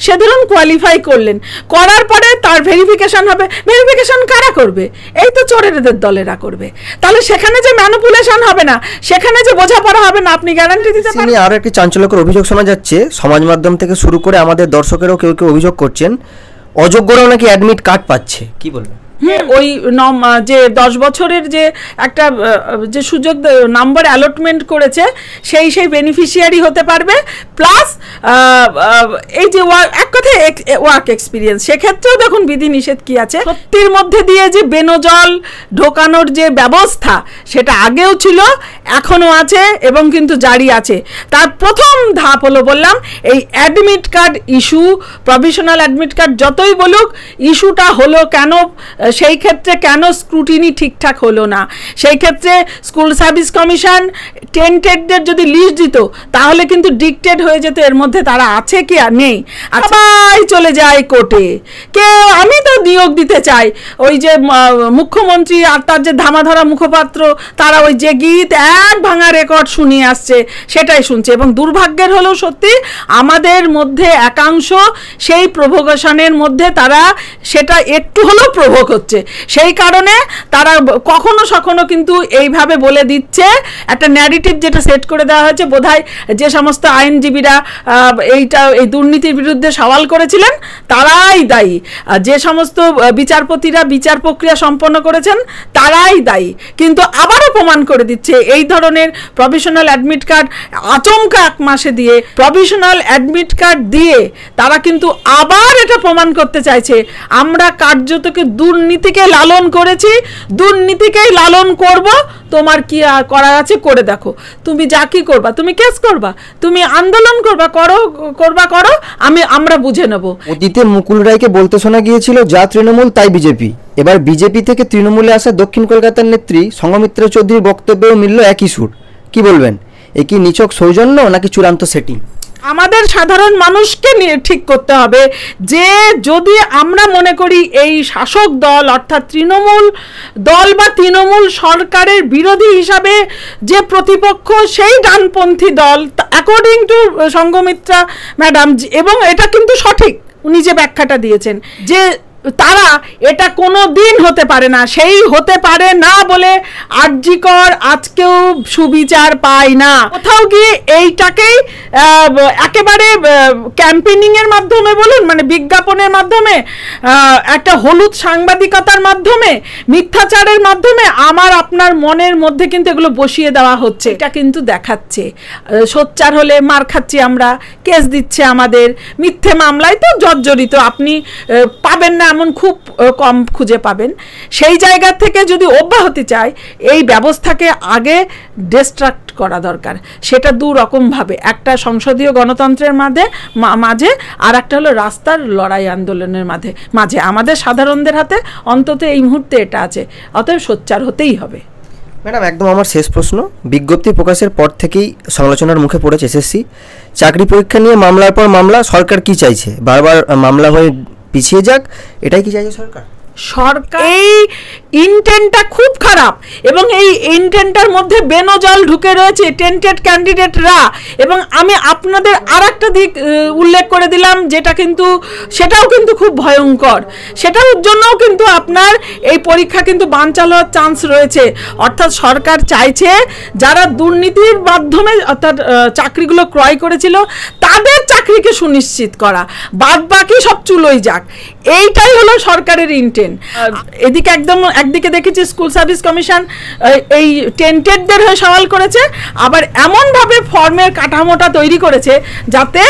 সে ধরুন কোয়ালিফাই করলেন, করার পরে তার ভেরিফিকেশন হবে। ভেরিফিকেশন কারা করবে? এই তো চোরেদের দলেরা করবে। তাহলে সেখানে যে ম্যানিপুলেশন হবে না, সেখানে যে বোঝাপড়া হবে না, আপনি গ্যারান্টি দিতে পারেন? আরো একটি চাঞ্চল্যকর অভিযোগ শোনা যাচ্ছে, সমাজ মাধ্যম থেকে শুরু করে আমাদের দর্শকেরও কেউ কেউ অভিযোগ করছেন অযোগ্যরাও নাকি অ্যাডমিট কার্ড পাচ্ছে, কি বলবেন? ওই যে 10 বছরের যে একটা যে সুযোগ নাম্বার অ্যালটমেন্ট করেছে, সেই বেনিফিশিয়ারি হতে পারবে, প্লাস এই যে এক কথায় ওয়ার্ক এক্সপিরিয়েন্স। সেক্ষেত্রেও দেখুন বিধিনিষেধ কি আছে। সত্যির মধ্যে দিয়ে যে বেনজল ঢোকানোর যে ব্যবস্থা, সেটা আগেও ছিল, এখনও আছে এবং কিন্তু জারি আছে। তার প্রথম ধাপ হলো, বললাম, এই admit card issue. Provisional admit card যতই বলুক, ইস্যুটা হলো কেন, সেই ক্ষেত্রে কেন স্ক্রুটিনি ঠিকঠাক হলো না, সেই ক্ষেত্রে স্কুল সার্ভিস কমিশন টেন্টেডদের যদি লিস্ট দিত, তাহলে কিন্তু ডিক্টেড হয়ে যেত এর মধ্যে তারা আছে কি আর নেই। সবাই চলে যায় কোর্টে, কেউ আমি তো নিয়োগ দিতে চাই। ওই যে মুখ্যমন্ত্রী আর তার যে ধামাধরা মুখপাত্র, তারা ওই যে গীত এক ভাঙা রেকর্ড শুনিয়ে আসছে, সেটাই শুনছে। এবং দুর্ভাগ্যের হলেও সত্যি, আমাদের মধ্যে একাংশ সেই প্রভোকেশনের মধ্যে তারা সেটা একটু হলেও প্রভোগ হচ্ছে। সেই কারণে তারা কখনো সখনো কিন্তু এইভাবে বলে দিচ্ছে, একটা ন্যারেটিভ যেটা সেট করে দেওয়া হয়েছে, বোধহয় যে সমস্ত আইনজীবীরা এই দুর্নীতির বিরুদ্ধে সওয়াল করেছিলেন তারাই দায়ী, যে সমস্ত বিচারপতিরা বিচার প্রক্রিয়া সম্পন্ন করেছেন তারাই দায়ী। কিন্তু আবারও প্রমাণ করে দিচ্ছে এই ধরনের প্রভিশনাল অ্যাডমিট কার্ড আচমকা 1 মাসে দিয়ে, প্রভিশনাল অ্যাডমিট কার্ড দিয়ে তারা কিন্তু আবার এটা প্রমাণ করতে চাইছে আমরা কার্যতকে দুর্নীতিকে লালন করেছি, দুর্নীতিকেই লালন করব, তোমার কি করার আছে করে দেখো। তুমি যা কি করবা, তুমি কেস করবা, তুমি আন্দোলন করবা, করো, আমরা বুঝে নেব। অতীতে মুকুল রায়কে বলতে শোনা গিয়েছিল, যা তৃণমূল তাই বিজেপি। এবার বিজেপি থেকে তৃণমূলে আসা দক্ষিণ কলকাতার নেত্রী সঙ্গমিত্রা চৌধুরীর বক্তব্যেও মিলল একই সুর, কি বলবেন? এ কি নিছক সৌজন্য নাকি চূড়ান্ত সেটিং? আমাদের সাধারণ মানুষকে ঠিক করতে হবে যে যদি আমরা মনে করি এই শাসক দল অর্থাৎ তৃণমূল দল বা তৃণমূল সরকারের বিরোধী হিসাবে যে প্রতিপক্ষ সেই ডানপন্থী দল, অ্যাকর্ডিং টু সঙ্গমিত্রা ম্যাডাম, এবং এটা কিন্তু সঠিক, উনি যে ব্যাখ্যাটা দিয়েছেন যে তারা এটা কোনো দিন হতে পারে না, সেই হতে পারে না বলে আরজিকর আজকেও সুবিচার পায় না। কোথাও গিয়ে এইটাকেই একেবারে ক্যাম্পেনিংয়ের মাধ্যমে বলুন, মানে বিজ্ঞাপনের মাধ্যমে, একটা হলুদ সাংবাদিকতার মাধ্যমে, মিথ্যাচারের মাধ্যমে আমার আপনার মনের মধ্যে কিন্তু এগুলো বসিয়ে দেওয়া হচ্ছে। এটা কিন্তু দেখাচ্ছে সোচ্চার হলে মার খাচ্ছি আমরা, কেস দিচ্ছে আমাদের, মিথ্যে মামলায় তো জর্জরিত, আপনি পাবেন না এমন খুব কম খুঁজে পাবেন। সেই জায়গা থেকে যদি অব্যাহতি চায়, এই ব্যবস্থাকে আগে ডিস্ট্রাক্ট করা দরকার। সেটা 2 রকমভাবে, একটা সংসদীয় গণতন্ত্রের মাঝে আর একটা হলো রাস্তার লড়াই আন্দোলনের মাঝে। আমাদের সাধারণদের হাতে অন্তত এই মুহূর্তে এটা আছে, অতএব সোচ্চার হতেই হবে। ম্যাডাম, একদম আমার শেষ প্রশ্ন। বিজ্ঞপ্তি প্রকাশের পর থেকেই সমালোচনার মুখে পড়েছে এসএসসি। চাকরি পরীক্ষা নিয়ে মামলার পর মামলা, সরকার কি চাইছে? বারবার মামলা হয়ে পিছিয়ে যাক, এটাই কি চাইছে সরকার? এই ইন্টেন্টটা খুব খারাপ, এবং এই ইন্টেন্টটার মধ্যে বেনজল ঢুকে রয়েছে টেন্টেড ক্যান্ডিডেটরা। এবং আমি আপনাদের আর একটা দিক উল্লেখ করে দিলাম, যেটা কিন্তু সেটাও কিন্তু খুব ভয়ঙ্কর। সেটার জন্যও কিন্তু আপনার এই পরীক্ষা কিন্তু বানচাল হওয়ার চান্স রয়েছে। অর্থাৎ সরকার চাইছে যারা দুর্নীতির মাধ্যমে অর্থাৎ চাকরিগুলো ক্রয় করেছিল তাদের চাকরিকে সুনিশ্চিত করা, বাদ বাকি সব চুলোই যাক। এইটাই হলো সরকারের ইন্টেন্ট। এদিকে একদিকে দেখেছি স্কুল সার্ভিস কমিশন এই টেন্টেডদের হয়ে সওয়াল করেছে, আবার এমনভাবে ফর্মের কাঠামোটা তৈরি করেছে যাতে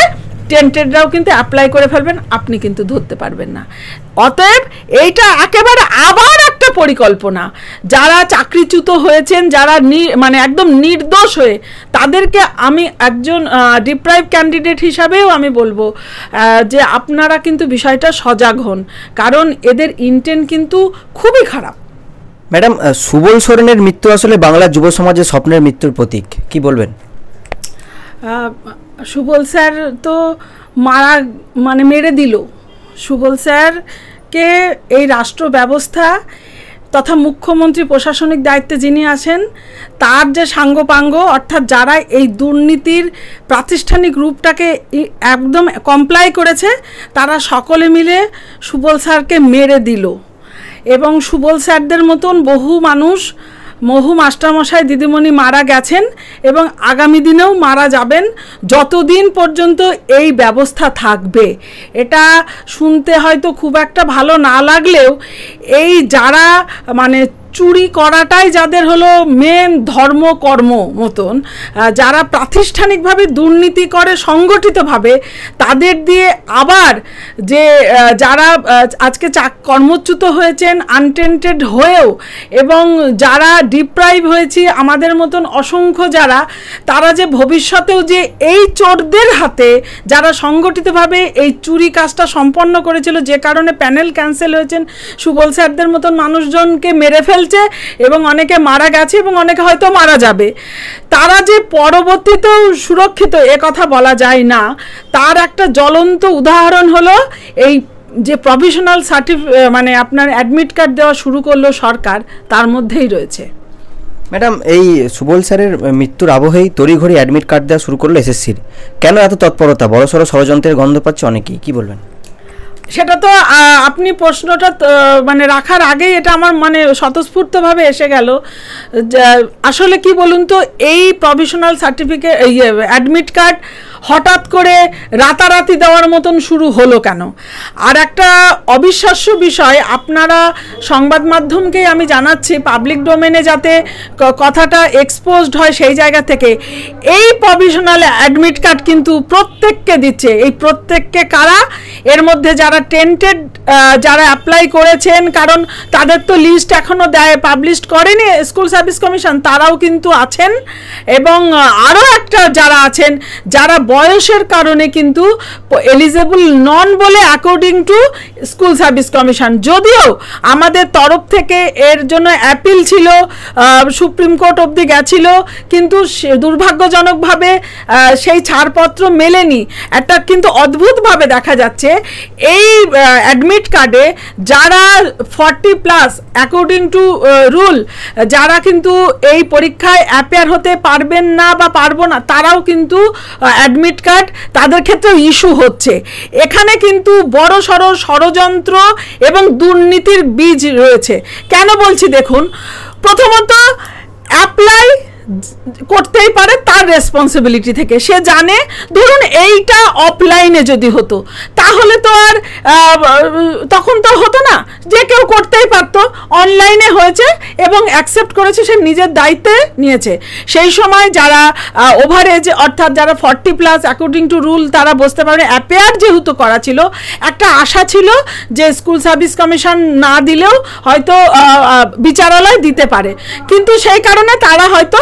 টেন্টেডরাও কিন্তু অ্যাপ্লাই করে ফেলবেন, আপনি কিন্তু ধরতে পারবেন না। অতএব এইটা একেবারে আবার একটা পরিকল্পনা। যারা চাকরিচ্যুত হয়েছেন, যারা মানে একদম নির্দোষ হয়ে, তাদেরকে আমি একজন ডিপ্রাইভ ক্যান্ডিডেট হিসাবেও আমি বলবো যে আপনারা কিন্তু বিষয়টা সজাগ হন, কারণ এদের ইন্টেন্ট কিন্তু খুবই খারাপ। ম্যাডাম, সুবল সোরেনের মৃত্যু আসলে বাংলা যুব সমাজের স্বপ্নের মৃত্যুর প্রতীক, কি বলবেন? সুবল স্যার তো মেরে দিল। সুবল স্যারকে এই রাষ্ট্র ব্যবস্থা তথা মুখ্যমন্ত্রী প্রশাসনিক দায়িত্বে যিনি আছেন তার যে সাঙ্গপাঙ্গ, অর্থাৎ যারা এই দুর্নীতির প্রাতিষ্ঠানিক রূপটাকে একদম কমপ্লাই করেছে, তারা সকলে মিলে সুবল স্যারকে মেরে দিল। এবং সুবল স্যারদের মতন বহু মানুষ, বহু মাস্টারমশাই দিদিমণি মারা গেছেন এবং আগামী দিনেও মারা যাবেন যতদিন পর্যন্ত এই ব্যবস্থা থাকবে। এটা শুনতে হয়তো খুব একটা ভালো না লাগলেও এই যারা মানে চুরি করাটাই যাদের হলো মেন ধর্মকর্ম মতন, যারা প্রাতিষ্ঠানিকভাবে দুর্নীতি করে সংগঠিতভাবে, তাদের দিয়ে আবার যে যারা আজকে কর্মচ্যুত হয়েছেন আনটেন্টেড হয়েও, এবং যারা ডিপ্রাইভ হয়েছি আমাদের মতন অসংখ্য যারা, তারা যে ভবিষ্যতেও যে এই চোরদের হাতে যারা সংগঠিতভাবে এই চুরি কাজটা সম্পন্ন করেছিল, যে কারণে প্যানেল ক্যান্সেল হয়েছেন, সুবল স্যারদের মতন মানুষজনকে মেরে ফেলছে এবং অনেকে মারা গেছে এবং অনেকে হয়তো মারা যাবে, তারা যে পরবর্তীতেও সুরক্ষিত এ কথা বলা যায় না। তার একটা জ্বলন্ত উদাহরণ হলো এই যে প্রভিশনাল মানে আপনার অ্যাডমিট কার্ড দেওয়া শুরু করলো সরকার, তার মধ্যেই রয়েছে। ম্যাডাম, এই সুবল স্যারের মৃত্যুর আবহেই তড়িঘড়ি অ্যাডমিট কার্ড দেওয়া শুরু করলো এসএসসির, কেন এত তৎপরতা? বড়সড় ষড়যন্ত্রের গন্ধ পাচ্ছে অনেকেই, কি বলবেন? সেটা তো আপনি প্রশ্নটা মানে রাখার আগেই এটা আমার মানে স্বতঃস্ফূর্তভাবে এসে গেল। আসলে কি বলুন তো, এই প্রভিশনাল সার্টিফিকেট, অ্যাডমিট কার্ড হঠাৎ করে রাতারাতি দেওয়ার মতন শুরু হলো কেন? আর একটা অবিশ্বাস্য বিষয়, আপনারা সংবাদ মাধ্যমকেই আমি জানাচ্ছি, পাবলিক ডোমেনে যাতে কথাটা এক্সপোজড হয় সেই জায়গা থেকে, এই প্রভিশনাল অ্যাডমিট কার্ড কিন্তু প্রত্যেককে দিচ্ছে। এই প্রত্যেককে কারা? এর মধ্যে যারা টেন্টেড, যারা অ্যাপ্লাই করেছেন, কারণ তাদের তো লিস্ট এখনও পাবলিশ করেনি স্কুল সার্ভিস কমিশন, তারাও কিন্তু আছেন। এবং আরও একটা যারা আছেন, যারা বয়সের কারণে কিন্তু এলিজেবল নন বলে according to school service commission, যদিও আমাদের তরফ থেকে এর জন্য অ্যাপিল ছিল, সুপ্রিম কোর্ট অবধি গেছিল, কিন্তু দুর্ভাগ্যজনকভাবে সেই ছাড়পত্র মেলেনি। একটা কিন্তু অদ্ভুতভাবে দেখা যাচ্ছে এই অ্যাডমিট কার্ডে যারা 40+ অ্যাকর্ডিং টু রুল, যারা কিন্তু এই পরীক্ষায় অ্যাপিয়ার হতে পারবেন না বা পারবো না, তারাও কিন্তু অ্যাডমিট কার্ড তাদের ক্ষেত্রে ইস্যু হচ্ছে। এখানে কিন্তু বড় সড় ষড়যন্ত্র এবং দুর্নীতির বীজ রয়েছে। কেন বলছি দেখুন, প্রথমত অ্যাপ্লাই করতেই পারে তার রেসপন্সিবিলিটি থেকে, সে জানে ধরুন এইটা অফলাইনে যদি হতো তাহলে তো আর তখন তো হতো না, যে কেউ করতেই পারতো। অনলাইনে হয়েছে এবং অ্যাকসেপ্ট করেছে, সে নিজের দায়িত্বে নিয়েছে। সেই সময় যারা ওভারেজ, অর্থাৎ যারা 40+ অ্যাকর্ডিং টু রুল, তারা বসতে পারে। অ্যাপেয়ার যেহেতু করা ছিল, একটা আশা ছিল যে স্কুল সার্ভিস কমিশন না দিলেও হয়তো বিচারালয় দিতে পারে, কিন্তু সেই কারণে তারা হয়তো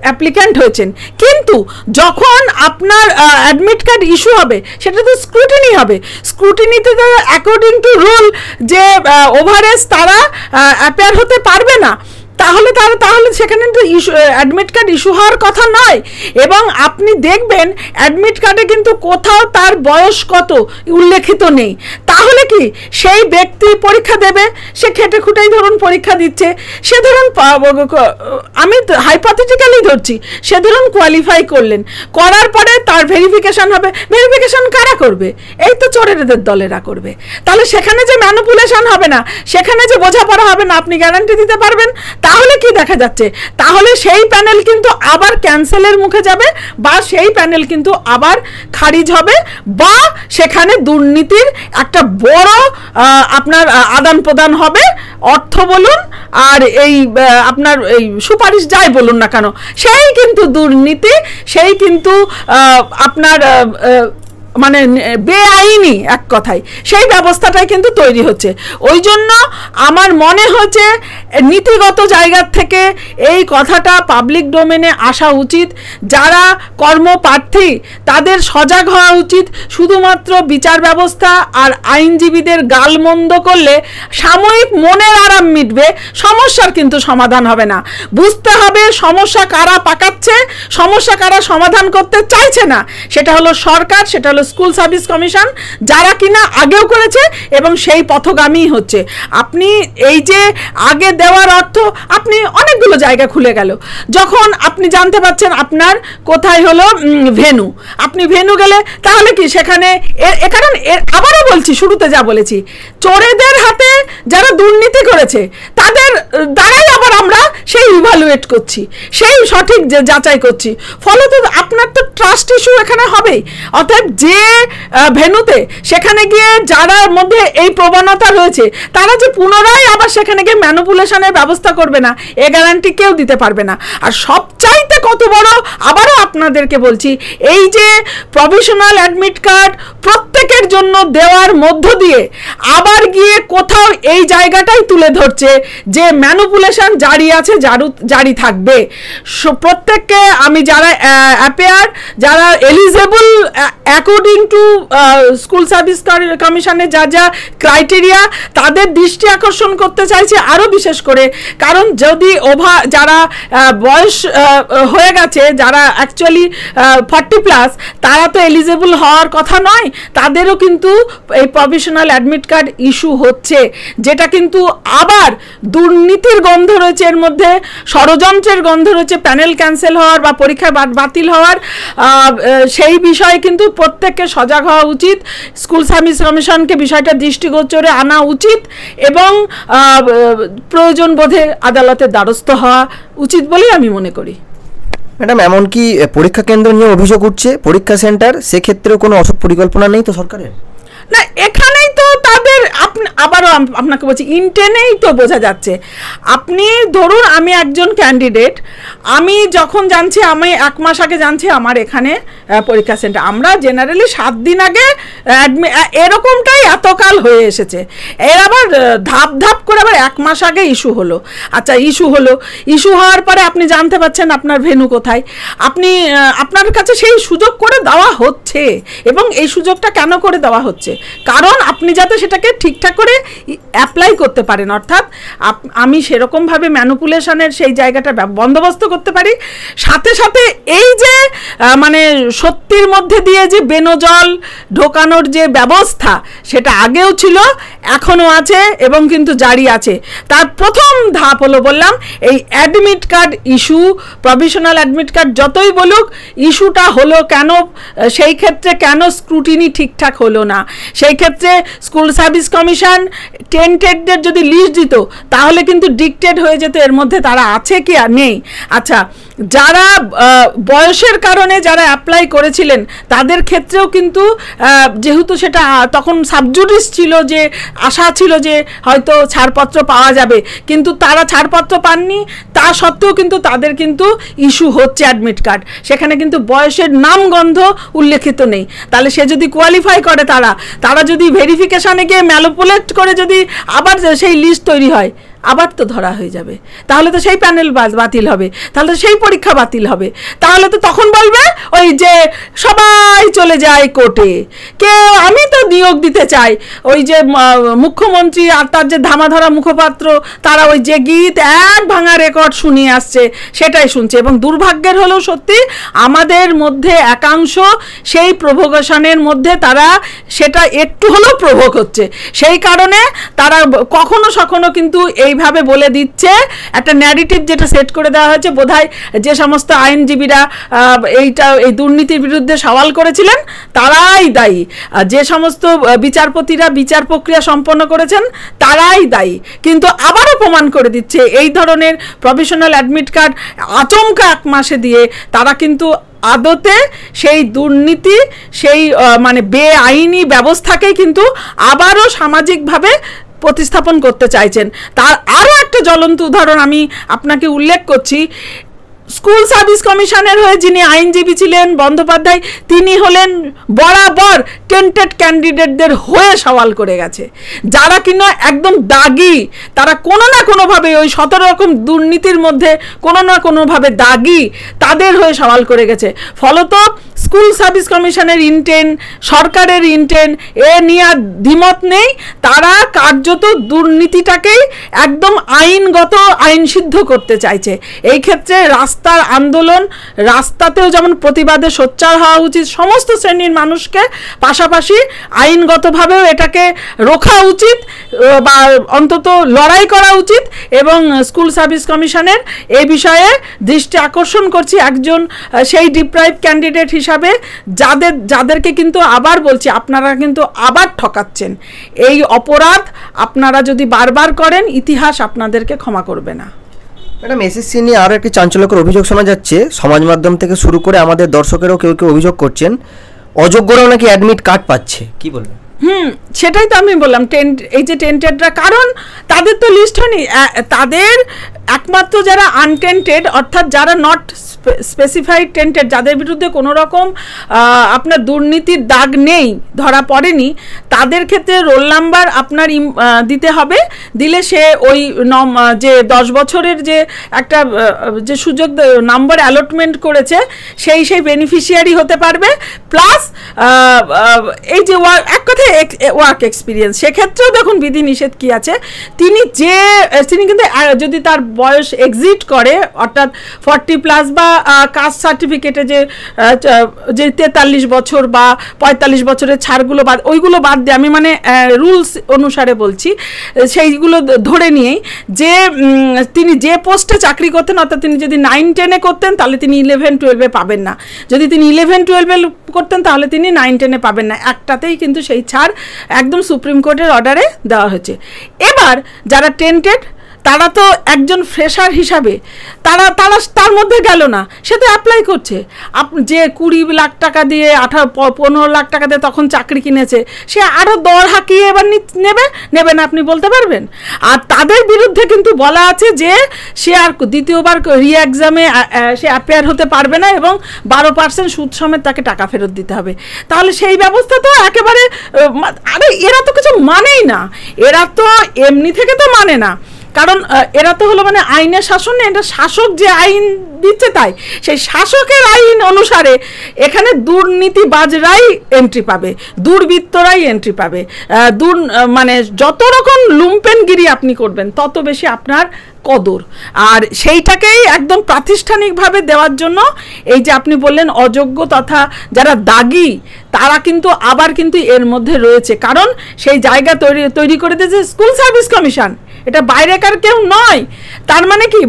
অ্যাপ্লিক্যান্ট হয়েছেন। কিন্তু যখন আপনার অ্যাডমিট কার্ড ইস্যু হবে, সেটা তো স্ক্রুটিনি হবে। স্ক্রুটিনিতে তো অ্যাকর্ডিং টু রুল যে ওভারেজ তারা অ্যাপেয়ার হতে পারবে না, তাহলে সেখানে তো অ্যাডমিট কার্ড ইস্যু হওয়ার কথা নয়। এবং আপনি দেখবেন অ্যাডমিট কার্ডে কিন্তু কোথাও তার বয়স কত উল্লেখিত নেই। তাহলে কি সেই ব্যক্তি পরীক্ষা দেবে, সে খেটে খুঁটেই ধরুন পরীক্ষা দিচ্ছে, সে ধরুন, আমি হাইপোথেটিক্যালি ধরছি, সে ধরুন কোয়ালিফাই করলেন, করার পরে তার ভেরিফিকেশন হবে। ভেরিফিকেশন কারা করবে? এই তো চোরেদের দলেরা করবে। তাহলে সেখানে যে ম্যানিপুলেশন হবে না, সেখানে যে বোঝাপড়া হবে না, আপনি গ্যারান্টি দিতে পারবেন? তাহলে কি দেখা যাচ্ছে, তাহলে সেই প্যানেল কিন্তু আবার ক্যান্সেলের মুখে যাবে, বা সেই প্যানেল কিন্তু আবার খারিজ হবে, বা সেখানে দুর্নীতির একটা বড় আপনার আদান প্রদান হবে। অর্থ বলুন আর এই আপনার এই সুপারিশ যাই বলুন না কেন, সেই কিন্তু দুর্নীতি, সেই কিন্তু আপনার মানে বেআইনি, এক কথায় সেই ব্যবস্থাটাই কিন্তু তৈরি হচ্ছে। ওই জন্য আমার মনে হচ্ছে নীতিগত জায়গার থেকে এই কথাটা পাবলিক ডোমেনে আসা উচিত। যারা কর্মপ্রার্থী তাদের সজাগ হওয়া উচিত। শুধুমাত্র বিচার ব্যবস্থা আর আইনজীবীদের গালমন্দ করলে সাময়িক মনের আরাম মিটবে, সমস্যার কিন্তু সমাধান হবে না। বুঝতে হবে সমস্যা কারা পাকাচ্ছে, সমস্যা কারা সমাধান করতে চাইছে না, সেটা হলো সরকার, সেটা হলো হলো স্কুল সার্ভিস কমিশন, যারা কিনা আগেও করেছে এবং সেই পথগামী হচ্ছে। আপনি এই যে আগে দেওয়ার অর্থ আপনি অনেকগুলো জায়গা খুলে গেল, যখন আপনি জানতে পারছেন আপনার কোথায় হলো ভেনু, আপনি ভেনু গেলে তাহলে কি সেখানে কারণ আবারও বলছি, শুরুতে যা বলেছি, চোরেদের হাতে যারা দুর্নীতি করেছে তাদের দ্বারাই আবার আমরা সেই ইভালুয়েট করছি, সেই সঠিক যে যাচাই করছি, ফলত আপনার তো ট্রাস্ট ইস্যু এখানে হবেই। অর্থাৎ যে ভেন্যুতে সেখানে গিয়ে যারা মধ্যে এই প্রবণতা রয়েছে তারা যে পুনরায় আবার সেখানে গিয়ে ম্যানিপুলেশনের ব্যবস্থা করবে না, এ গ্যারান্টি কেউ দিতে পারবে না। আর সবচাইতে কত বড়, আবারও আপনাদেরকে বলছি, এই যে প্রভিশনাল অ্যাডমিট কার্ড প্রত্যেকের জন্য দেওয়ার মধ্য দিয়ে আবার গিয়ে কোথাও এই জায়গাটাই তুলে ধরছে যে ম্যানিপুলেশন জারি আছে, জারি থাকবে। প্রত্যেককে আমি যারা অ্যাপেয়ার, যারা eligible according to school service কমিশনের যা যা ক্রাইটেরিয়া, তাদের দৃষ্টি আকর্ষণ করতে চাইছে আরও বিশেষ করে। কারণ যদি যারা বয়স হয়ে গেছে, যারা অ্যাকচুয়ালি 40+, তারা তো এলিজেবল হওয়ার কথা নয়, তাদেরও কিন্তু এই প্রভিশনাল অ্যাডমিট কার্ড ইস্যু হচ্ছে, যেটা কিন্তু আবার দুর্নীতির গন্ধ রয়েছে এর মধ্যে, ষড়যন্ত্রের গন্ধ রয়েছে, প্যানেল ক্যান্সেল হওয়ার বা পরীক্ষা বাতিল হওয়ার। সেই বিষয়ে কিন্তু প্রত্যেককে সজাগ হওয়া উচিত, স্কুল সার্ভিস কমিশনকে বিষয়টা দৃষ্টিগোচরে আনা উচিত এবং প্রয়োজন বোধে আদালতের দ্বারস্থ হওয়া উচিত বলেই আমি মনে করি। ম্যাডাম, এমনকি পরীক্ষা কেন্দ্র নিয়ে অভিযোগ উঠছে, পরীক্ষা সেন্টার, সেক্ষেত্রেও কোনো অসৎ পরিকল্পনা নেই তো সরকারের? না, এখানেই তো তাদের আবারও আপনাকে বলছি, ইন্টেনেই তো বোঝা যাচ্ছে। আপনি ধরুন আমি একজন ক্যান্ডিডেট, আমি যখন জানছি, আমি 1 মাস আগে জানছি আমার এখানে পরীক্ষা সেন্টার, আমরা জেনারেলি 7 দিন আগে এরকমটাই এতকাল হয়ে এসেছে, এর আবার ধাপ ধাপ করে আবার 1 মাস আগে ইস্যু হলো। আচ্ছা, ইস্যু হওয়ার পরে আপনি জানতে পারছেন আপনার ভেন্যু কোথায়, আপনার কাছে সেই সুযোগ করে দেওয়া হচ্ছে। এবং এই সুযোগটা কেন করে দেওয়া হচ্ছে? কারণ আপনি যাতে সেটাকে ঠিকঠাক করে অ্যাপ্লাই করতে পারেন, অর্থাৎ আমি সেরকমভাবে ম্যানিপুলেশনের সেই জায়গাটা বন্দোবস্ত করতে পারি। সাথে সাথে এই যে মানে সত্যির মধ্যে দিয়ে যে বেনজল ঢোকানোর যে ব্যবস্থা, সেটা আগেও ছিল, এখনও আছে এবং কিন্তু জারি আছে। তার প্রথম ধাপ হলো, বললাম, এই admit card issue, provisional admit card যতই বলুক, ইস্যুটা হলো কেন, সেই ক্ষেত্রে কেন স্ক্রুটিনি ঠিকঠাক হলো না, সেই ক্ষেত্রে স্কুল সার্ভিস কমিশন টেন্টেডদের যদি লিস্ট দিত তাহলে কিন্তু ডিক্টেড হয়ে যেত এর মধ্যে তারা আছে কি আর নেই। আচ্ছা, যারা বয়সের কারণে যারা অ্যাপ্লাই করেছিলেন তাদের ক্ষেত্রেও কিন্তু যেহেতু সেটা তখন সাবজুডিস ছিল, যে আশা ছিল যে হয়তো ছাড়পত্র পাওয়া যাবে, কিন্তু তারা ছাড়পত্র পাননি, তা সত্ত্বেও কিন্তু তাদের কিন্তু ইস্যু হচ্ছে অ্যাডমিট কার্ড, সেখানে কিন্তু বয়সের নামগন্ধ উল্লেখিত নেই। তাহলে সে যদি কোয়ালিফাই করে, তারা যদি ভেরিফিকেশানে গিয়ে ম্যানিপুলেট করে যদি আবার সেই লিস্ট তৈরি হয়, আবার তো ধরা হয়ে যাবে, তাহলে তো সেই প্যানেল বাতিল হবে, তাহলে তো সেই পরীক্ষা বাতিল হবে, তাহলে তো তখন বলবে ওই যে সবাই চলে যায় কোর্টে, কেউ আমি তো নিয়োগ দিতে চাই, ওই যে মুখ্যমন্ত্রী আর তার যে ধামাধরা মুখপাত্র, তারা ওই যে গীত এক ভাঙা রেকর্ড শুনিয়ে আসছে সেটাই শুনছে। এবং দুর্ভাগ্যের হলেও সত্যি আমাদের মধ্যে একাংশ সেই প্রভোকেশনের মধ্যে তারা সেটা একটু হলেও প্রভোগ হচ্ছে, সেই কারণে তারা কখনো সখনো কিন্তু এইভাবে বলে দিচ্ছে, একটা ন্যারেটিভ যেটা সেট করে দেওয়া হয়েছে, বোধহয় যে সমস্ত আইনজীবীরা এই দুর্নীতির বিরুদ্ধে সওয়াল করেছিলেন তারাই দায়ী, যে সমস্ত বিচারপতিরা বিচার প্রক্রিয়া সম্পন্ন করেছেন তারাই দায়ী। কিন্তু আবারও প্রমাণ করে দিচ্ছে এই ধরনের প্রভিশনাল অ্যাডমিট কার্ড আচমকা 1 মাসে দিয়ে তারা কিন্তু আদতে সেই দুর্নীতি, সেই মানে বেআইনি ব্যবস্থাকেই কিন্তু আবারও সামাজিকভাবে প্রতিস্থাপন করতে চাইছেন। তার আরও একটা জ্বলন্ত উদাহরণ আমি আপনাকে উল্লেখ করছি। স্কুল সার্ভিস কমিশনের হয়ে যিনি আইনজীবী ছিলেন বন্দ্যোপাধ্যায়, তিনি হলেন বরাবর টেন্টেড ক্যান্ডিডেটদের হয়ে সওয়াল করে গেছে, যারা কিনা একদম দাগি, তারা কোনো না কোনোভাবে ওই 17 রকম দুর্নীতির মধ্যে কোনো না কোনোভাবে দাগি, তাদের হয়ে সওয়াল করে গেছে। ফলত স্কুল সার্ভিস কমিশনের ইন্টেন, সরকারের ইন্টেন এ নিয়ে আর দ্বিমত নেই। তারা কার্যত দুর্নীতিটাকেই একদম আইনগত আইন সিদ্ধ করতে চাইছে। এই ক্ষেত্রে রাস্তার আন্দোলন, রাস্তাতেও যেমন প্রতিবাদে সোচ্চার হওয়া উচিত সমস্ত শ্রেণীর মানুষকে, পাশাপাশি আইনগতভাবেও এটাকে রোখা উচিত বা অন্তত লড়াই করা উচিত। এবং স্কুল সার্ভিস কমিশনের এই বিষয়ে দৃষ্টি আকর্ষণ করছি একজন সেই ডিপ্রাইভ ক্যান্ডিডেট হিসাবে, যাদেরকে কিন্তু আবার বলছি আপনারা কিন্তু আবার ঠকাচ্ছেন। এই অপরাধ আপনারা যদি বারবার করেন, ইতিহাস আপনাদেরকে ক্ষমা করবে না। ম্যাডাম, এসএসসি নিয়ে আরও একটি চাঞ্চল্যকর অভিযোগ শোনা যাচ্ছে। সমাজ মাধ্যম থেকে শুরু করে আমাদের দর্শকেরও কেউ কেউ অভিযোগ করছেন অযোগ্যরাও নাকি অ্যাডমিট কার্ড পাচ্ছে, কি বলবেন? সেটাই তো আমি বললাম, এই যে টেন্টেডরা, কারণ তাদের তো লিস্ট হয়নি। তাদের একমাত্র যারা আনটেন্টেড, অর্থাৎ যারা নট স্পেসিফাইড টেন্টেড, যাদের বিরুদ্ধে কোনো রকম আপনার দুর্নীতির দাগ নেই, ধরা পড়েনি, তাদের ক্ষেত্রে রোল নাম্বার আপনার দিতে হবে। দিলে সে ওই যে 10 বছরের যে একটা যে সুযোগ নাম্বার অ্যালটমেন্ট করেছে সেই বেনিফিশিয়ারি হতে পারবে। প্লাস এই যে এক কথায় ওয়ার্ক এক্সপিরিয়েন্স, সেক্ষেত্রেও দেখুন বিধিনিষেধ কি আছে। তিনি কিন্তু যদি তার বয়স এক্সিট করে, অর্থাৎ 40+ বা কাস্ট সার্টিফিকেটে যে 43 বছর বা 45 বছরের ছাড়গুলো বাদ, ওইগুলো বাদ দিয়ে আমি মানে রুলস অনুসারে বলছি, সেইগুলো ধরে নিয়েই যে তিনি যে পোস্টে চাকরি করতেন, অর্থাৎ তিনি যদি 9-10-এ করতেন তাহলে তিনি 11-12-এ পাবেন না, যদি তিনি 11-12-এ করতেন তাহলে তিনি 9-10-এ পাবেন না। একটাতেই কিন্তু সেই ছাড় একদম সুপ্রিম কোর্টের অর্ডারে দেওয়া হয়েছে। এবার যারা টেন্টেড তারা তো একজন ফ্রেশার হিসাবে তার মধ্যে গেল না, সে তো অ্যাপ্লাই করছে। যে 20 লাখ টাকা দিয়ে 15 লাখ টাকা দিয়ে তখন চাকরি কিনেছে, সে আরও দর হাঁকিয়ে এবার নেবে না, আপনি বলতে পারবেন? আর তাদের বিরুদ্ধে কিন্তু বলা আছে যে সে আর দ্বিতীয়বার রি-এক্সামে সে অ্যাপিয়ার হতে পারবে না এবং 12% সুদ সমেত তাকে টাকা ফেরত দিতে হবে। তাহলে সেই ব্যবস্থা তো একেবারে, আরে এরা তো কিছু মানেই না, এরা তো এমনি থেকে তো মানে না, কারণ এরা তো হলো মানে আইনের শাসন, এটা শাসক যে আইন দিচ্ছে তাই সেই শাসকের আইন অনুসারে এখানে দুর্নীতিবাজরাই এন্ট্রি পাবে, দুর্বৃত্তরাই এন্ট্রি পাবে। মানে যত রকম লুম্পেনগিরি আপনি করবেন তত বেশি আপনার কদর। আর সেইটাকেই একদম প্রাতিষ্ঠানিকভাবে দেওয়ার জন্য এই যে আপনি বললেন অযোগ্য তথা যারা দাগি, তারা কিন্তু আবার কিন্তু এর মধ্যে রয়েছে, কারণ সেই জায়গা তৈরি করে দিয়েছে স্কুল সার্ভিস কমিশন, এটা বাইরেকার কেউ নয়। তার মানে কি,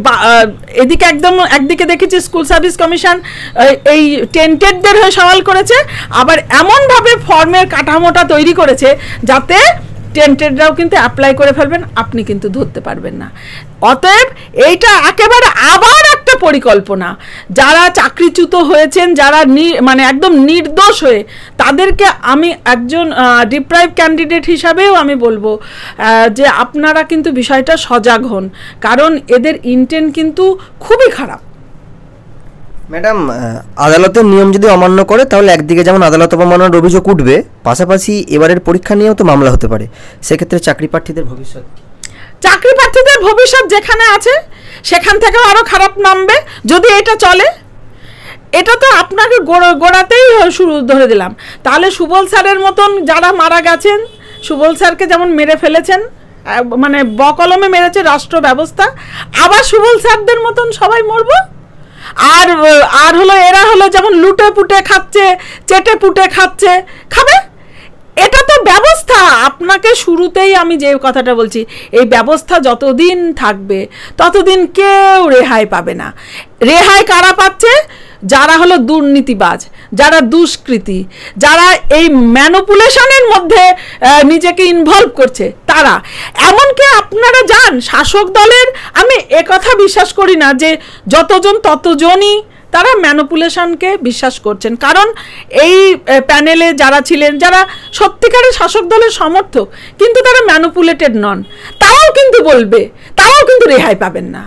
এদিকে একদিকে দেখেছি স্কুল সার্ভিস কমিশন এই টেন্টেডদের হয়ে সওয়াল করেছে, আবার এমনভাবে ফর্মের কাঠামোটা তৈরি করেছে যাতে টেন্টেডরাও কিন্তু অ্যাপ্লাই করে ফেলবেন, আপনি কিন্তু ধরতে পারবেন না। অতএব এইটা একেবারে আবার একটা পরিকল্পনা, যারা চাকরিচ্যুত হয়েছেন, যারা মানে একদম নির্দোষ হয়ে, তাদেরকে আমি একজন ডিপ্রাইভ ক্যান্ডিডেট হিসাবেও আমি বলবো যে আপনারা কিন্তু বিষয়টা সজাগ হন, কারণ এদের ইন্টেন্ট কিন্তু খুবই খারাপ। ম্যাডাম, আদালতের নিয়ম যদি অমান্য করে তাহলে একদিকে যেমন আদালত অবমাননার অভিযোগ উঠবে, পাশাপাশি এবারের পরীক্ষা নিয়েও তো মামলা হতে পারে। সেক্ষেত্রে চাকরি প্রার্থীদের ভবিষ্যৎ যেখানে আছে সেখান থেকেও আরও খারাপ নামবে যদি এটা চলে। এটা তো আপনাকে গোড়াতেই শুরু ধরে দিলাম। তাহলে সুবল স্যারের মতন যারা মারা গেছেন, সুবল স্যারকে যেমন মেরে ফেলেছেন, মানে বকলমে মেরেছে রাষ্ট্র ব্যবস্থা, আবার সুবল স্যারদের মতন সবাই মরবো। আর হলো এরা হলো যেমন লুটে পুটে খাচ্ছে, চেটে পুটে খাবে। এটা তো ব্যবস্থা। আপনাকে শুরুতেই আমি যে কথাটা বলছি, এই ব্যবস্থা যতদিন থাকবে ততদিন কেউ রেহাই পাবে না। রেহাই কারা পাচ্ছে? যারা হলো দুর্নীতিবাজ, যারা দুষ্কৃতী, যারা এই ম্যানিপুলেশনের মধ্যে নিজেকে ইনভলভ করছে, তারা। এমনকি আপনারা যান শাসক দলের, আমি একথা বিশ্বাস করি না যে যতজন ততজনই তারা ম্যানিপুলেশনকে বিশ্বাস করছেন, কারণ এই প্যানেলে যারা ছিলেন, যারা সত্যিকারের শাসক দলের সমর্থক কিন্তু তারা ম্যানিপুলেটেড নন, তারাও কিন্তু বলবে, তারাও কিন্তু রেহাই পাবেন না।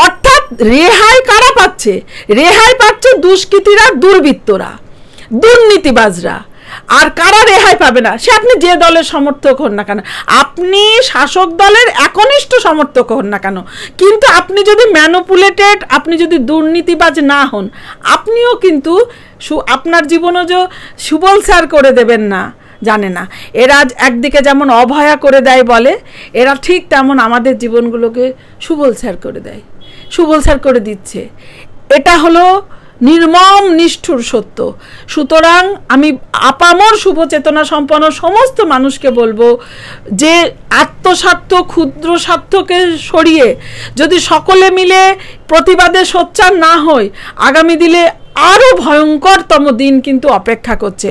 অর্থাৎ রেহাই কারা পাচ্ছে? রেহাই পাচ্ছে দুষ্কৃতীরা, দুর্বৃত্তরা, দুর্নীতিবাজরা। আর কারা রেহাই পাবে না? সে আপনি যে দলের সমর্থক হন না কেন, আপনি শাসক দলের একনিষ্ঠ সমর্থক হন না কেন, কিন্তু আপনি যদি ম্যানিপুলেটেড, আপনি যদি দুর্নীতিবাজ না হন, আপনিও কিন্তু আপনার জীবনও যে সুবল স্যার করে দেবেন না জানে না। এরা একদিকে যেমন অভয়া করে দেয় বলে, এরা ঠিক তেমন আমাদের জীবনগুলোকে সুবল স্যার করে দেয়, সুবল স্যার করে দিচ্ছে। এটা হলো নির্মম নিষ্ঠুর সত্য। সুতরাং আমি আপামর শুভ চেতনা সম্পন্ন সমস্ত মানুষকে বলবো যে আত্মস্বার্থ ক্ষুদ্র স্বার্থকে সরিয়ে যদি সকলে মিলে প্রতিবাদে সোচ্চার না হয়, আগামী দিনে আরও ভয়ঙ্করতম দিন কিন্তু অপেক্ষা করছে।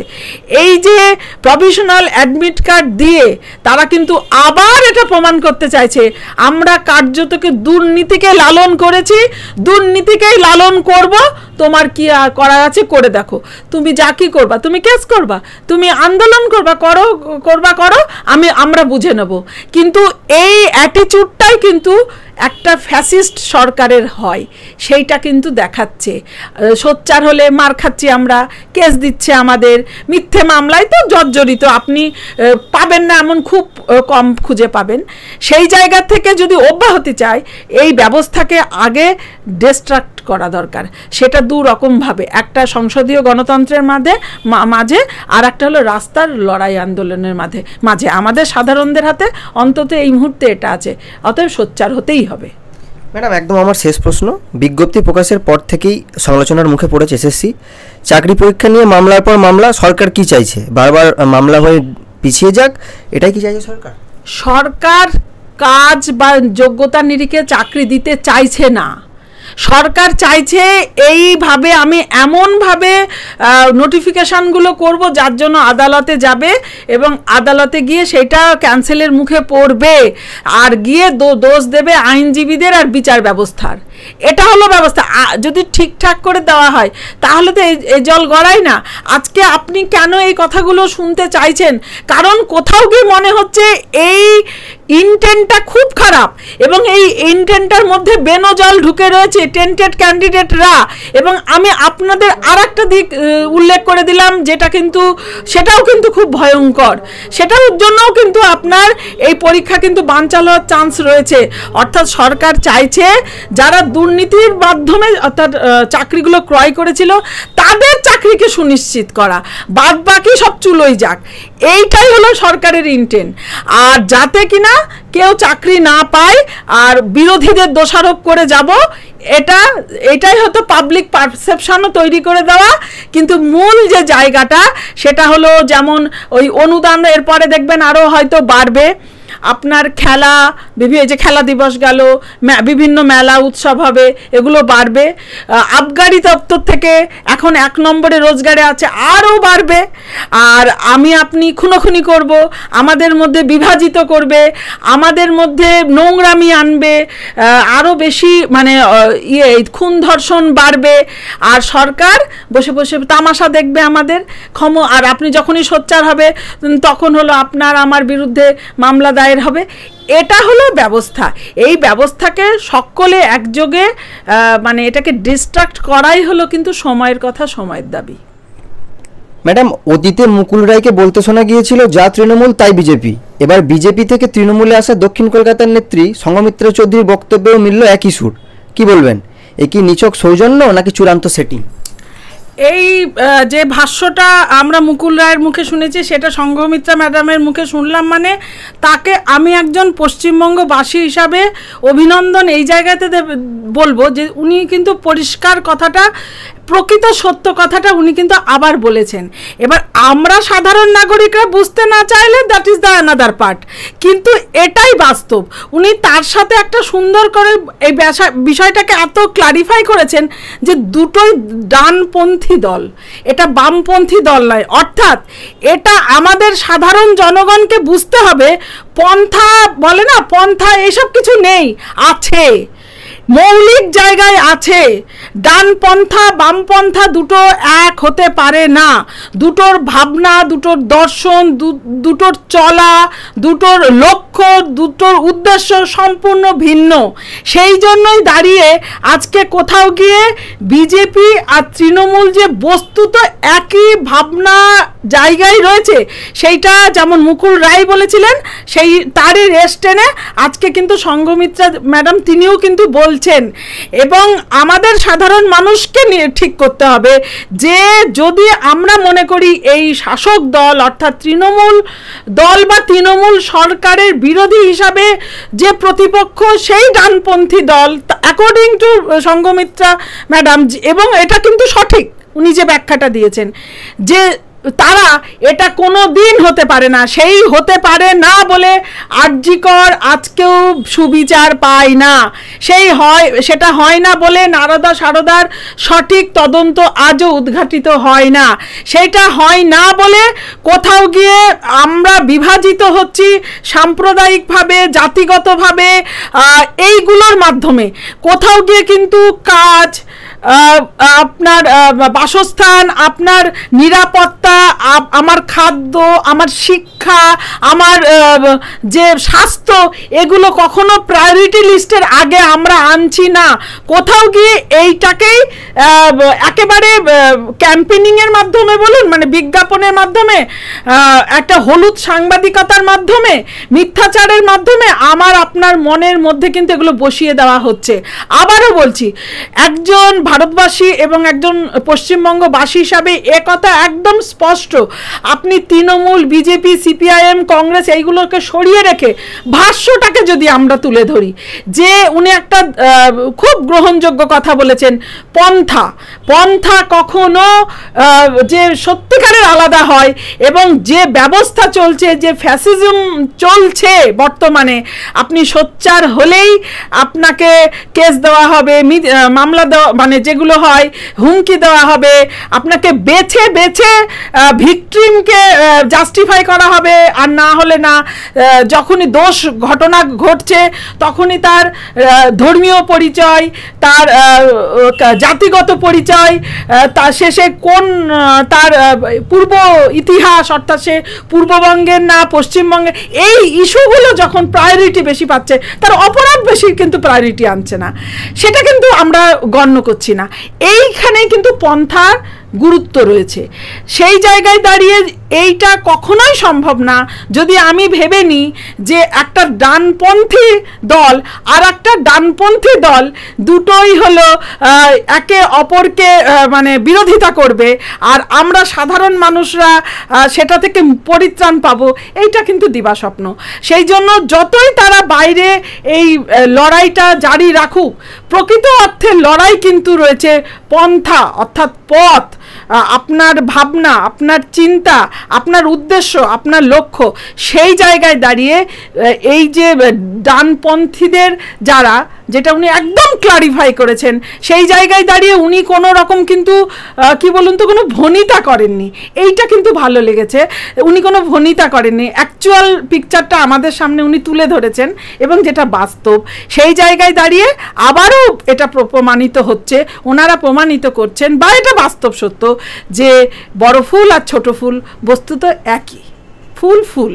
এই যে প্রভিশনাল অ্যাডমিট কার্ড দিয়ে তারা কিন্তু আবার এটা প্রমাণ করতে চাইছে আমরা কার্যতকে দুর্নীতিকে লালন করেছি, দুর্নীতিকেই লালন করব, তোমার কি করার আছে করে দেখো, তুমি যা কি করবা, তুমি কেস করবা, তুমি আন্দোলন করবা, করো, আমরা বুঝে নেব। কিন্তু এই অ্যাটিচিউডটাই কিন্তু একটা ফ্যাসিস্ট সরকারের হয়, সেইটা কিন্তু দেখাচ্ছে। সোচ্চার হলে মার খাচ্ছি আমরা, কেস দিচ্ছে আমাদের, মিথ্যে মামলায় তো জর্জরিত, আপনি পাবেন না এমন খুব কম খুঁজে পাবেন। সেই জায়গা থেকে যদি অব্যাহতি চায়, এই ব্যবস্থাকে আগে ডিস্ট্রাক্ট করা দরকার। সেটা দু রকমভাবে, একটা সংসদীয় গণতন্ত্রের মাঝে আর একটা হলো রাস্তার লড়াই আন্দোলনের মাঝে আমাদের সাধারণদের হাতে অন্তত এই মুহূর্তে এটা আছে। অতএব সোচ্চার হতেই হবে। ম্যাডাম, একদম আমার শেষ প্রশ্ন। বিজ্ঞপ্তি প্রকাশের পর থেকেই সমালোচনার মুখে পড়েছে এসএসসি। চাকরি পরীক্ষা নিয়ে মামলার পর মামলা, সরকার কি চাইছে? বারবার মামলা হয়ে পিছিয়ে যাক, এটাই কি চাইছে সরকার? সরকার কাজ বা যোগ্যতার নিরিখে চাকরি দিতে চাইছে না। সরকার চাইছে এইভাবে আমি এমনভাবে নোটিফিকেশানগুলো করব যার জন্য আদালতে যাবে এবং আদালতে গিয়ে সেটা ক্যান্সেলের মুখে পড়বে আর গিয়ে দোষ দেবে আইনজীবীদের আর বিচার ব্যবস্থার। এটা হলো ব্যবস্থা। যদি ঠিকঠাক করে দেওয়া হয় তাহলে তো এই জল গড়ায় না। আজকে আপনি কেন এই কথাগুলো শুনতে চাইছেন? কারণ কোথাও গিয়ে মনে হচ্ছে এই ইন্টেন্টটা খুব খারাপ এবং এই ইন্টেন্টটার মধ্যে বেনজল ঢুকে রয়েছে টেন্টেড ক্যান্ডিডেটরা। এবং আমি আপনাদের আর একটা দিক উল্লেখ করে দিলাম, যেটা কিন্তু সেটাও কিন্তু খুব ভয়ঙ্কর। সেটার জন্যও কিন্তু আপনার এই পরীক্ষা কিন্তু বানচাল হওয়ার চান্স রয়েছে। অর্থাৎ সরকার চাইছে যারা দুর্নীতির মাধ্যমে অর্থাৎ চাকরিগুলো ক্রয় করেছিল তাদের চাকরিকে সুনিশ্চিত করা, বাদ বাকি সব চুলোই যাক। এইটাই হলো সরকারের ইন্টেন্ট। আর যাতে কিনা কেউ চাকরি না পায় আর বিরোধীদের দোষারোপ করে যাব, এটাই হয়তো পাবলিক পারসেপশনও তৈরি করে দেওয়া। কিন্তু মূল যে জায়গাটা সেটা হলো যেমন ওই অনুদান এরপরে দেখবেন আরও হয়তো বাড়বে। আপনার খেলা, যে খেলা দিবস গেল, বিভিন্ন মেলা উৎসব হবে, এগুলো বাড়বে। আবগারি দপ্তর থেকে এখন 1 নম্বরে রোজগারে আছে, আরও বাড়বে। আর আপনি খুনোখুনি করব, আমাদের মধ্যে বিভাজিত করবে, আমাদের মধ্যে নোংরামি আনবে, আরও বেশি মানে খুন ধর্ষণ বাড়বে। আর সরকার বসে বসে তামাশা দেখবে আমাদের আর আপনি যখনই সোচ্চার হবে তখন হলো আপনার আমার বিরুদ্ধে মামলা দায়ের হবে। এটা হলো ব্যবস্থা। এই ব্যবস্থাকে সকলে একযোগে মানে এটাকে ডিস্ট্রাক্ট করাই হলো কিন্তু সময়ের কথা, সময়ের দাবি। ম্যাডাম, অতীতে মুকুল রায়কে বলতে শোনা গিয়েছিল যা তৃণমূল তাই বিজেপি। এবার বিজেপি থেকে তৃণমূলে আসা দক্ষিণ কলকাতার নেত্রী সঙ্গমিত্রা চৌধুরীর বক্তব্যেও মিলল একই সুর। কি বলবেন? এ কি নিছক সৌজন্য নাকি চূড়ান্ত সেটিং? এই যে ভাষ্যটা আমরা মুকুল রায়ের মুখে শুনেছি সেটা সঙ্ঘমিত্রা ম্যাডামের মুখে শুনলাম, মানে তাকে আমি একজন পশ্চিমবঙ্গবাসী হিসাবে অভিনন্দন এই জায়গাতে বলবো যে উনি কিন্তু পরিষ্কার কথাটা, প্রকৃত সত্য কথাটা উনি কিন্তু আবার বলেছেন। এবার আমরা সাধারণ নাগরিকরা বুঝতে না চাইলে that is the another part, কিন্তু এটাই বাস্তব। উনি তার সাথে একটা সুন্দর করে এই বিষয়টাকে এত ক্লারিফাই করেছেন যে দুটোই ডানপন্থী দল, এটা বামপন্থী দল নয়। অর্থাৎ এটা আমাদের সাধারণ জনগণকে বুঝতে হবে পন্থা বলে না, পন্থা এসব কিছু নেই, আছে, মৌলিক জায়গায় আছে। ডানপন্থা বামপন্থা দুটো এক হতে পারে না। দুটোর ভাবনা, দুটোর দর্শন, দুটোর চলা, দুটোর লক্ষ্য, দুটোর উদ্দেশ্য সম্পূর্ণ ভিন্ন। সেই জন্যই দাঁড়িয়ে আজকে কোথাও গিয়ে বিজেপি আর তৃণমূল যে বস্তুত একই ভাবনা জায়গায় রয়েছে, সেইটা যেমন মুকুল রায় বলেছিলেন সেই তারই রেশ টেনে আজকে কিন্তু সঙ্ঘমিত্রা ম্যাডাম তিনিও কিন্তু বলছেন বলছেন, এবং আমাদের সাধারণ মানুষকে নিয়ে ঠিক করতে হবে যে যদি আমরা মনে করি এই শাসক দল অর্থাৎ তৃণমূল দল বা তৃণমূল সরকারের বিরোধী হিসাবে যে প্রতিপক্ষ সেই ডানপন্থী দল, অ্যাকর্ডিং টু সঙ্ঘমিত্রা ম্যাডাম, এবং এটা কিন্তু সঠিক উনি যে ব্যাখ্যাটা দিয়েছেন যে তারা এটা কোনো দিন হতে পারে না, সেই হতে পারে না বলে আরজিকর আজকেও সুবিচার পায় না, সেটা হয় না বলে নারদা সারদার সঠিক তদন্ত আজও উদ্ঘাটিত হয় না, সেটা হয় না বলে কোথাও গিয়ে আমরা বিভাজিত হচ্ছি সাম্প্রদায়িকভাবে, জাতিগতভাবে, এইগুলোর মাধ্যমে কোথাও গিয়ে কিন্তু কাজ, আপনার বাসস্থান, আপনার নিরাপত্তা, আমার খাদ্য, আমার শিক্ষা, আমার যে স্বাস্থ্য, এগুলো কখনো প্রায়োরিটি লিস্টের আগে আমরা আনছি না। কোথাও গিয়ে এইটাকেই একেবারে ক্যাম্পেনিংয়ের মাধ্যমে বলুন, মানে বিজ্ঞাপনের মাধ্যমে, একটা হলুদ সাংবাদিকতার মাধ্যমে, মিথ্যাচারের মাধ্যমে আমার আপনার মনের মধ্যে কিন্তু এগুলো বসিয়ে দেওয়া হচ্ছে। আবারও বলছি, একজন ভারতবাসী এবং একজন পশ্চিমবঙ্গবাসী হিসাবে একথা একদম স্পষ্ট, আপনি তৃণমূল, বিজেপি, সিপিআইএম, কংগ্রেস এইগুলোকে সরিয়ে রেখে ভাষ্যটাকে যদি আমরা তুলে ধরি, যে উনি একটা খুব গ্রহণযোগ্য কথা বলেছেন, পন্থা কখনো যে সত্যিকারের আলাদা হয়, এবং যে ব্যবস্থা চলছে, যে ফ্যাসিজম চলছে বর্তমানে, আপনি সোচ্চার হলেই আপনাকে কেস দেওয়া হবে, মামলা দেওয়া, মানে যেগুলো হয় হুমকি দেওয়া হবে, আপনাকে বেছে বেছে ভিকটিমকে জাস্টিফাই করা হবে, আর না হলে না, যখনই দোষ ঘটনা ঘটছে তখনই তার ধর্মীয় পরিচয়, তার জাতিগত পরিচয়, তার শেষে কোন তার পূর্ব ইতিহাস, অর্থাৎ সে পূর্ববঙ্গের না পশ্চিমবঙ্গের, এই ইস্যুগুলো যখন প্রায়োরিটি বেশি পাচ্ছে, তার অপরাধ বেশি কিন্তু প্রায়োরিটি আনছে না, সেটা কিন্তু আমরা গণ্য করছি না। এইখানে কিন্তু পন্থার গুরুত্ব রয়েছে। সেই জায়গায় দাঁড়িয়ে এইটা কখনোই সম্ভব না যদি আমি ভেবে নিই যে একটা ডানপন্থী দল আর একটা ডানপন্থী দল দুটোই হলো একে অপরকে মানে বিরোধিতা করবে, আর আমরা সাধারণ মানুষরা সেটা থেকে পরিত্রাণ পাবো, এইটা কিন্তু দিবাস্বপ্ন। সেই জন্য যতই তারা বাইরে এই লড়াইটা জারি রাখুক, প্রকৃত অর্থে লড়াই কিন্তু রয়েছে পন্থা, অর্থাৎ পথ, আপনার ভাবনা, আপনার চিন্তা, আপনার উদ্দেশ্য, আপনার লক্ষ্য, সেই জায়গায় দাঁড়িয়ে এই যে ডানপন্থীদের যারা, যেটা উনি একদম ক্লারিফাই করেছেন, সেই জায়গায় দাঁড়িয়ে উনি কোনো রকম কিন্তু কি বলুন তো, কোনো ভনিতা করেননি। এইটা কিন্তু ভালো লেগেছে, উনি কোনো ভনিতা করেননি, অ্যাকচুয়াল পিকচারটা আমাদের সামনে উনি তুলে ধরেছেন, এবং যেটা বাস্তব, সেই জায়গায় দাঁড়িয়ে আবারও এটা প্রমাণিত হচ্ছে, ওনারা প্রমাণিত করছেন, বা এটা বাস্তব সত্য যে বড় ফুল আর ছোট ফুল বস্তুত একই, ফুল।